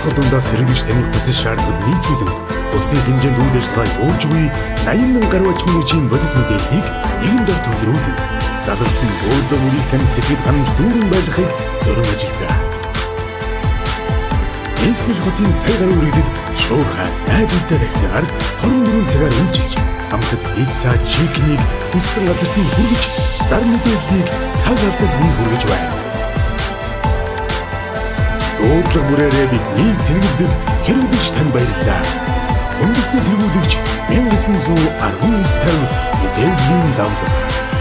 давталцгар дундаас хэрэглэж таних хүсэл шаардлагад нийцүүлэн улсын хэмжээнд үйл ажиллагаа явуулж буй 80 мянган гаруй аж ахуйн бодит мэдээллийг нэгэн дор төвлөрүүлэн залгасан буудлын үрийг таних сэтгэл ханамж дүүрэн байлгахыг зорин ажилладаг. Эсэл хотын сая гаруй үрэгдэд шуурхай найдвартай таксигаар 24 цагаар үйлчилж хамтад пицца, чикнийг хүссэн газарт нь хүргэж зар мэдээллийг цаг алдал нэг хүргэж байна. Дуудлага бүрээрээ бидний цэнгэлдэг хэрэглэгч танд баярлалаа. Үндэсний тэргүүлэгч 1919 50 мэдээллийн лавлага.